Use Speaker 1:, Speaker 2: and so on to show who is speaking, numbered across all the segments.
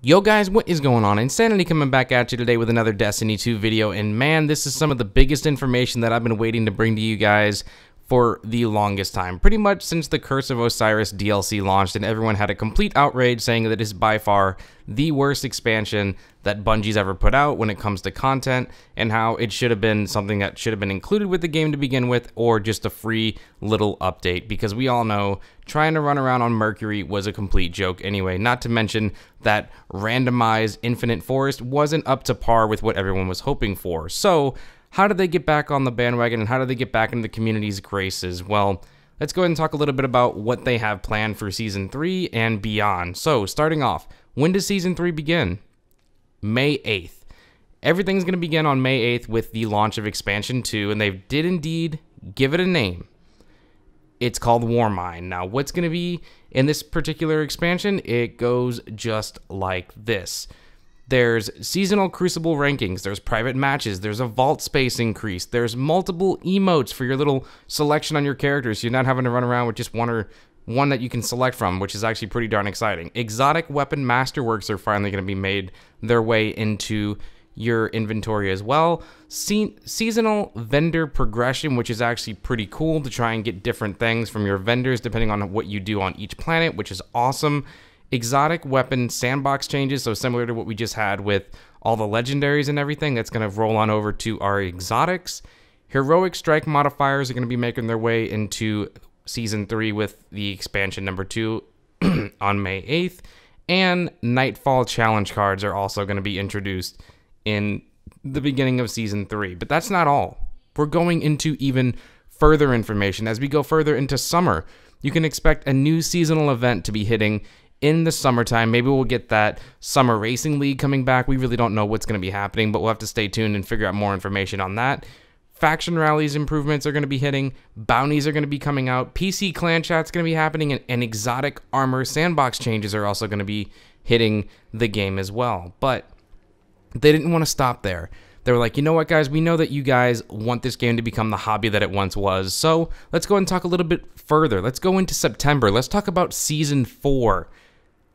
Speaker 1: Yo guys, what is going on? Insanity coming back at you today with another Destiny 2 video, and man, this is some of the biggest information that I've been waiting to bring to you guys for the longest time. Pretty much since the Curse of Osiris DLC launched and everyone had a complete outrage saying that it is by far the worst expansion that Bungie's ever put out when it comes to content, and how it should have been something that should have been included with the game to begin with, or just a free little update, because we all know trying to run around on Mercury was a complete joke anyway, not to mention that randomized Infinite Forest wasn't up to par with what everyone was hoping for. So how did they get back on the bandwagon, and how did they get back into the community's graces? Well, let's go ahead and talk a little bit about what they have planned for Season 3 and beyond. So, starting off, when does Season 3 begin? May 8th. Everything's going to begin on May 8th with the launch of Expansion 2, and they did indeed give it a name. It's called Warmind. Now, what's going to be in this particular expansion? It goes just like this. There's seasonal Crucible rankings, there's private matches, there's a vault space increase, there's multiple emotes for your little selection on your characters, so you're not having to run around with just one that you can select from, which is actually pretty darn exciting. Exotic weapon masterworks are finally going to be made their way into your inventory as well. Seasonal vendor progression, which is actually pretty cool to try and get different things from your vendors depending on what you do on each planet, which is awesome. Exotic weapon sandbox changes, so similar to what we just had with all the legendaries and everything, that's going to roll on over to our exotics. Heroic strike modifiers are going to be making their way into Season 3 with the expansion number 2 on May 8th. And Nightfall challenge cards are also going to be introduced in the beginning of Season 3. But that's not all. We're going into even further information. As we go further into summer, you can expect a new seasonal event to be hitting in the summertime. Maybe we'll get that Summer Racing League coming back. We really don't know what's going to be happening, but we'll have to stay tuned and figure out more information on that. Faction rallies improvements are going to be hitting. Bounties are going to be coming out. PC clan chat's going to be happening, and exotic armor sandbox changes are also going to be hitting the game as well. But they didn't want to stop there. They were like, you know what, guys? We know that you guys want this game to become the hobby that it once was. So let's go ahead and talk a little bit further. Let's go into September. Let's talk about Season 4.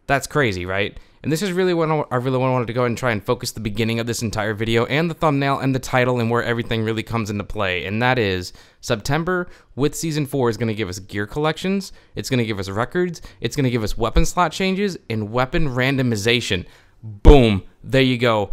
Speaker 1: That's crazy, right? And this is really what I really wanted to go ahead and try and focus the beginning of this entire video and the thumbnail and the title and where everything really comes into play. And that is September with Season 4 is going to give us gear collections. It's going to give us records. It's going to give us weapon slot changes and weapon randomization. Boom. There you go.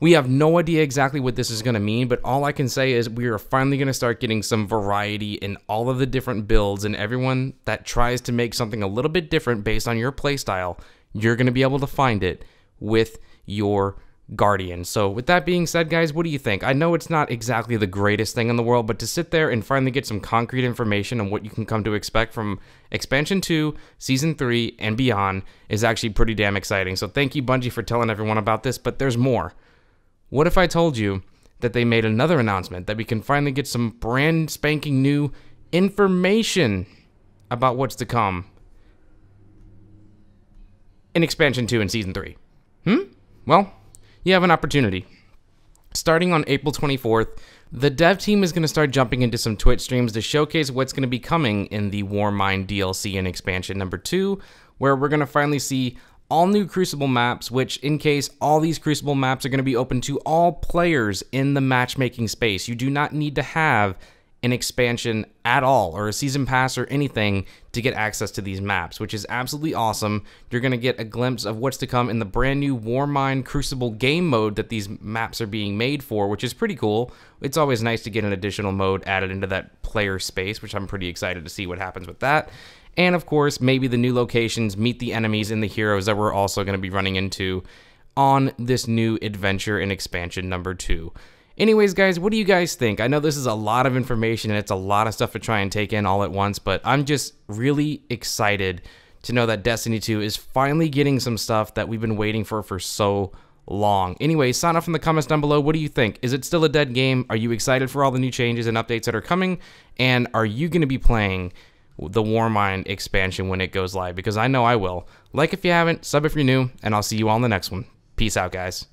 Speaker 1: We have no idea exactly what this is going to mean, but all I can say is we are finally going to start getting some variety in all of the different builds, and everyone that tries to make something a little bit different based on your playstyle, you're going to be able to find it with your Guardian. So with that being said, guys, what do you think? I know it's not exactly the greatest thing in the world, but to sit there and finally get some concrete information on what you can come to expect from Expansion 2, Season 3, and beyond is actually pretty damn exciting. So thank you, Bungie, for telling everyone about this, but there's more. What if I told you that they made another announcement, that we can finally get some brand spanking new information about what's to come in Expansion 2 and Season 3? Well, you have an opportunity. Starting on April 24th, the dev team is going to start jumping into some Twitch streams to showcase what's going to be coming in the Warmind DLC and Expansion number 2, where we're going to finally see all new Crucible maps, which in case all these Crucible maps are going to be open to all players in the matchmaking space. You do not need to have an expansion at all or a season pass or anything to get access to these maps, which is absolutely awesome. You're going to get a glimpse of what's to come in the brand new Warmind Crucible game mode that these maps are being made for, which is pretty cool. It's always nice to get an additional mode added into that player space, which I'm pretty excited to see what happens with that. And of course, maybe the new locations meet the enemies and the heroes that we're also going to be running into on this new adventure in Expansion number 2. Anyways, guys, what do you guys think? I know this is a lot of information and it's a lot of stuff to try and take in all at once, but I'm just really excited to know that Destiny 2 is finally getting some stuff that we've been waiting for so long. Anyways, sign off in the comments down below. What do you think? Is it still a dead game? Are you excited for all the new changes and updates that are coming? And are you going to be playing the Warmind expansion when it goes live? Because I know I will. Like if you haven't, sub if you're new, and I'll see you all in the next one. Peace out, guys.